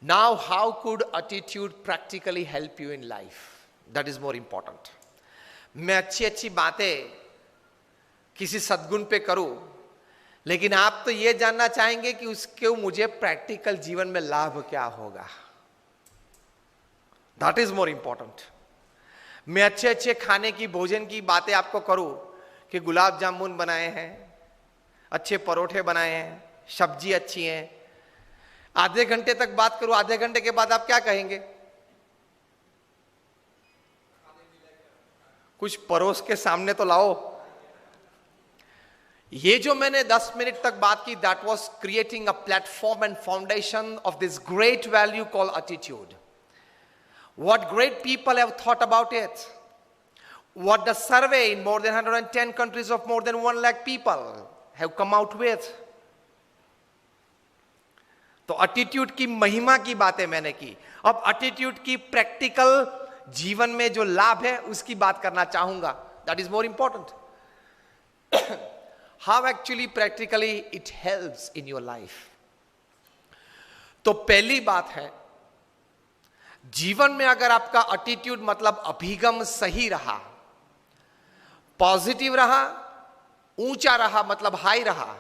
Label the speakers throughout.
Speaker 1: Now, how could attitude practically help you in life? That is more important. मैं अच्छी अच्छी बातें किसी सद्गुण पे करूं, लेकिन आप तो ये जानना चाहेंगे कि उसके मुझे प्रैक्टिकल जीवन में लाभ क्या होगा. That is more important. मैं अच्छे अच्छे खाने की, भोजन की बातें आपको करूं कि गुलाब जामुन बनाए हैं, अच्छे परोठे बनाए हैं, सब्जी अच्छी है. आधे घंटे तक बात करूं, आधे घंटे के बाद आप क्या कहेंगे? कुछ परोस के सामने तो लाओ. ये जो मैंने 10 मिनट तक बात की, that was creating a platform and foundation of this great value called attitude. What great people have thought about it. What the survey in more than 110 countries of more than 1 lakh people have come out with. तो attitude की महिमा की बातें मैंने की. अब attitude की practical जीवन में जो लाभ है उसकी बात करना चाहूंगा. That is more important. How actually practically it helps in your life. तो पहली बात है, जीवन में अगर आपका एटीट्यूड मतलब अभिगम सही रहा, पॉजिटिव रहा, ऊंचा रहा मतलब हाई रहा,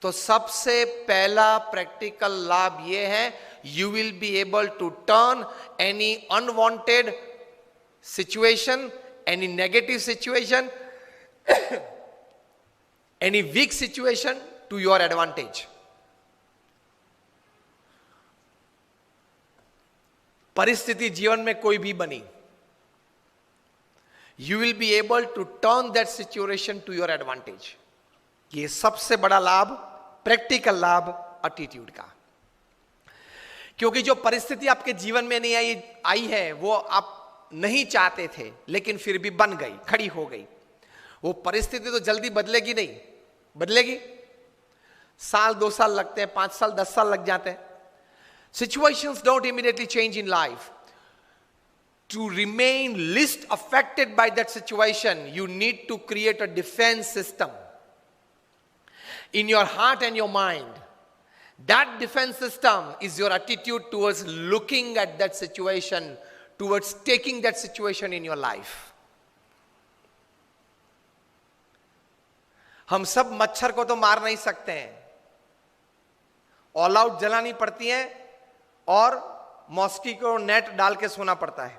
Speaker 1: तो सबसे पहला प्रैक्टिकल लाभ यह है, you will be able to turn any unwanted situation, any negative situation, any weak situation to your advantage. परिस्थिति जीवन में कोई भी बनी, you will be able to turn that situation to your advantage. ये सबसे बड़ा लाभ, प्रैक्टिकल लाभ एटीट्यूड का. क्योंकि जो परिस्थिति आपके जीवन में नहीं आई है, वो आप नहीं चाहते थे, लेकिन फिर भी बन गई, खड़ी हो गई. वो परिस्थिति तो जल्दी बदलेगी नहीं. बदलेगी, साल 2 साल लगते हैं, 5 साल 10 साल लग जाते हैं. Situations don't immediately change in life. To remain least affected by that situation, you need to create a defense system in your heart and your mind. That defense system is your attitude towards looking at that situation, towards taking that situation in your life. हम सब मच्छर को तो मार नहीं सकते हैं, all out जलानी पड़ती है और मॉस्किटो नेट डाल के सोना पड़ता है.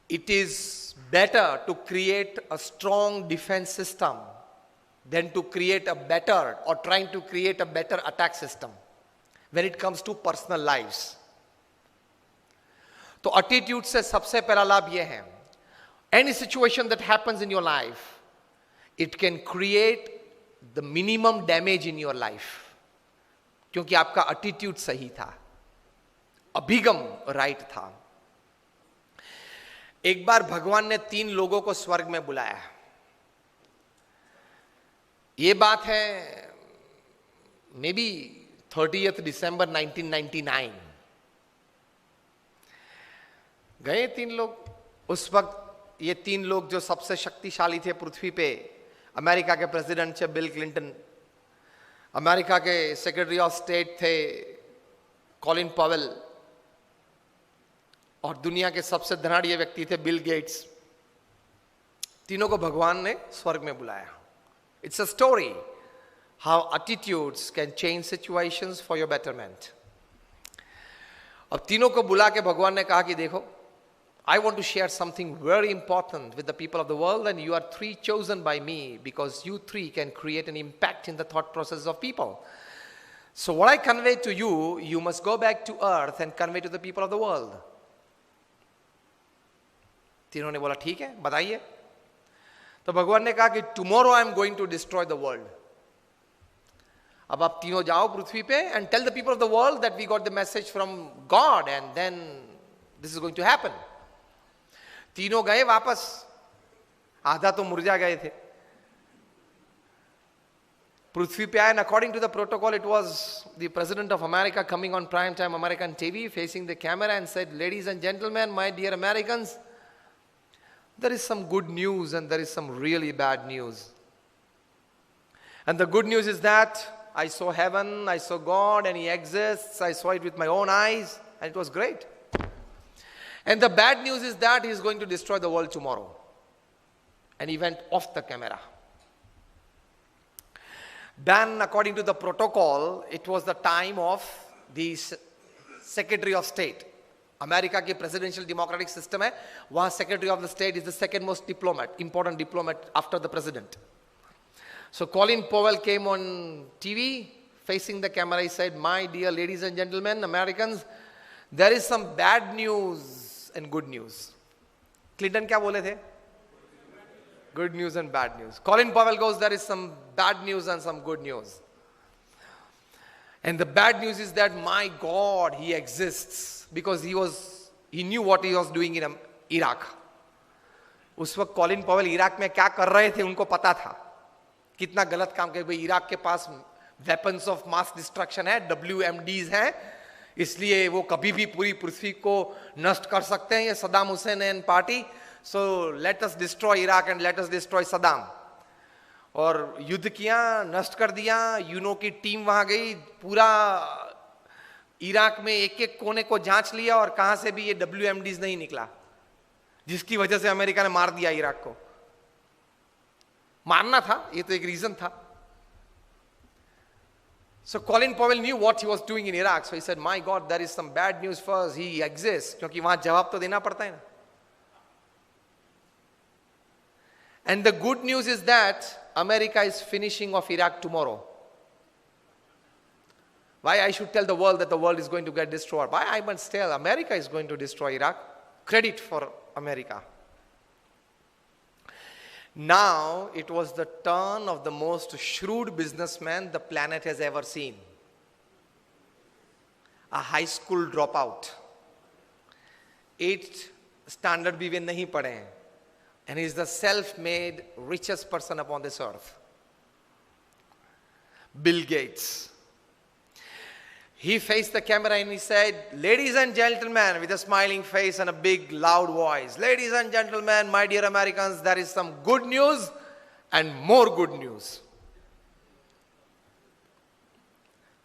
Speaker 1: It is better to create a strong defence system than to create a better or trying to create a better attack system when it comes to personal lives. तो attitude से सबसे पहला लाभ यह है, any situation that happens in your life, it can create the minimum damage in your life, क्योंकि आपका attitude सही था, अभिगम राइट था. एक बार भगवान ने 3 लोगों को स्वर्ग में बुलाया. यह बात है मे बी 30th December 1999. गए 3 लोग. उस वक्त ये 3 लोग जो सबसे शक्तिशाली थे पृथ्वी पे, अमेरिका के प्रेसिडेंट थे बिल क्लिंटन, अमेरिका के सेक्रेटरी ऑफ स्टेट थे कॉलिन पॉवेल, और दुनिया के सबसे धनाढ़ व्यक्ति थे बिल गेट्स. तीनों को भगवान ने स्वर्ग में बुलाया. It's a story how attitudes can change situations for your betterment. अब तीनों को बुला के भगवान ने कहा कि देखो, I want to share something very important with the people of the world, and you are 3 chosen by me because you 3 can create an impact in the thought process of people. So what I convey to you, you must go back to earth and convey to the people of the world. तीनों ने बोला ठीक है, बताइए. तो भगवान ने कहा कि tomorrow I am going to destroy the world. अब आप तीनों जाओ पृथ्वी पे and tell the people of the world that we got the message from God and then this is going to happen. तीनों गए वापस, आधा तो मुरझा गए थे. पृथ्वी पे आए, and according to the protocol it was the president of America coming on prime time American TV, facing the camera and said, ladies and gentlemen, my dear Americans, there is some good news and there is some really bad news. And the good news is that I saw heaven, I saw God, and He exists. I saw it with my own eyes, and it was great. And the bad news is that He is going to destroy the world tomorrow. And he went off the camera. Then, according to the protocol, it was the time of the Secretary of State. America के presidential democratic system है, वहां secretary of the state is the second most diplomat, important diplomat after the president. So Colin Powell came on TV, facing the camera. He said, "My dear ladies and gentlemen, Americans, there is some bad news and good news." Clinton क्या बोले थे? Good news and bad news. Colin Powell goes, "There is some bad news and some good news." And the bad news is that, my God, He exists, because he knew what he was doing in Iraq. उस वक्त Colin Powell Iraq में क्या कर रहे थे उनको पता था, कितना गलत काम किया. भाई, इराक के पास वेपन्स ऑफ मास डिस्ट्रक्शन है, WMDs हैं, इसलिए वो कभी भी पूरी पृथ्वी को नष्ट कर सकते हैं, ये Saddam Hussain and party. So let us destroy Iraq and let us destroy Saddam. और युद्ध किया, नष्ट कर दिया. यूनो की टीम वहां गई, पूरा इराक में एक एक कोने को जांच लिया, और कहां से भी ये WMDs नहीं निकला, जिसकी वजह से अमेरिका ने मार दिया इराक को. मारना था, ये तो एक रीजन था. So Colin Powell knew what he was doing in Iraq. So he said, "My God, there is some bad news first. He exists." क्योंकि वहां जवाब तो देना पड़ता है ना. And the good news is that America is finishing off Iraq tomorrow. Why I should tell the world that the world is going to get destroyed? Why I must tell America is going to destroy Iraq? Credit for America. Now it was the turn of the most shrewd businessman the planet has ever seen. A high school dropout. 8th standard भी वे नहीं पढ़े हैं. And he is the self-made richest person upon this earth. Bill Gates. He faced the camera and he said, "Ladies and gentlemen," with a smiling face and a big loud voice, "Ladies and gentlemen, my dear Americans, there is some good news and more good news."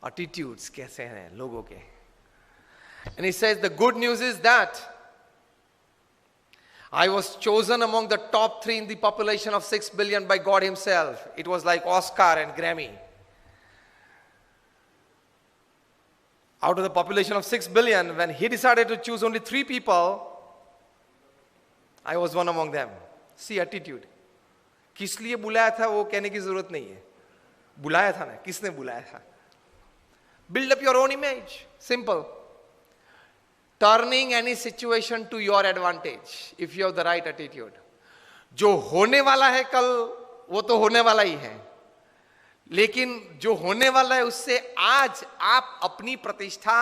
Speaker 1: Attitudes कैसे हैं लोगों के. And he says, the good news is that I was chosen among the top 3 in the population of 6 billion by God Himself. It was like Oscar and Grammy. Out of the population of 6 billion, when He decided to choose only 3 people, I was one among them. See attitude. किस लिए बुलाया था वो कहने की जरूरत नहीं है. बुलाया था ना, किसने बुलाया था. Build up your own image. Simple. Turning any situation to your advantage if you have the right attitude. जो होने वाला है कल, वो तो होने वाला ही है, लेकिन जो होने वाला है उससे आज आप अपनी प्रतिष्ठा,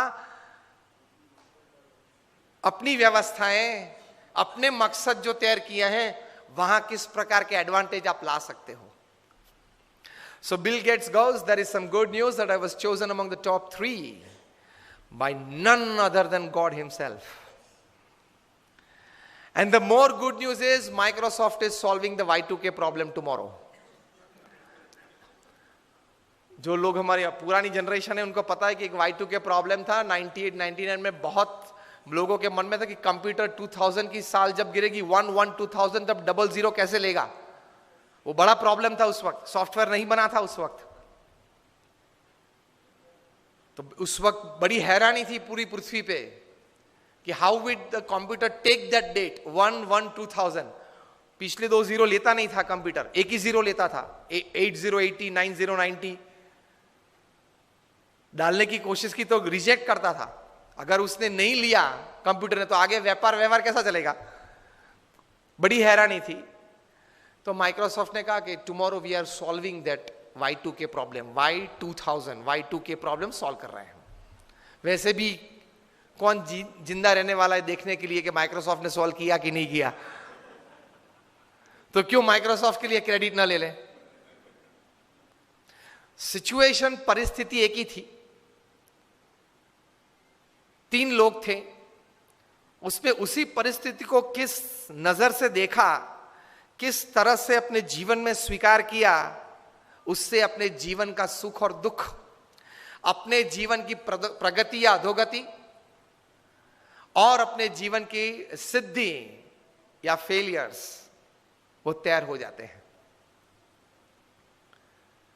Speaker 1: अपनी व्यवस्थाएं, अपने मकसद जो तैयार किए हैं, वहां किस प्रकार के एडवांटेज आप ला सकते हो. So Bill Gates goes, "There is some good news that I was chosen among the top 3 by none other than God Himself." And the more good news is Microsoft is solving the Y2K problem tomorrow. जो लोग हमारी पुरानी generation है उनको पता है कि एक Y2K प्रॉब्लम था 98, 99 में. बहुत लोगों के मन में था कि कंप्यूटर 2000 की साल जब गिरेगी 2000 तब 00 कैसे लेगा. वो बड़ा प्रॉब्लम था उस वक्त, सॉफ्टवेयर नहीं बना था उस वक्त. तो उस वक्त बड़ी हैरानी थी पूरी पृथ्वी पे कि how did the computer take that date 1/1/2000. पिछले 2 जीरो लेता नहीं था कंप्यूटर, एक ही जीरो लेता था. 8080 9090 डालने की कोशिश की तो रिजेक्ट करता था. अगर उसने नहीं लिया कंप्यूटर ने तो आगे व्यवहार कैसा चलेगा. बड़ी हैरानी थी. तो माइक्रोसॉफ्ट ने कहा कि tomorrow we are solving that Y2K problem. Y2000 Y2K problem solve कर रहे हैं. वैसे भी कौन जिंदा रहने वाला है देखने के लिए कि माइक्रोसॉफ्ट ने सॉल्व किया कि नहीं किया, तो क्यों माइक्रोसॉफ्ट के लिए क्रेडिट ना ले लें. सिचुएशन, परिस्थिति एक ही थी. 3 लोग थे. उसमें उसी परिस्थिति को किस नजर से देखा, किस तरह से अपने जीवन में स्वीकार किया, उससे अपने जीवन का सुख और दुख अपने जीवन की प्रगति या अधोगति और अपने जीवन की सिद्धि या फेलियर्स वो तैयार हो जाते हैं।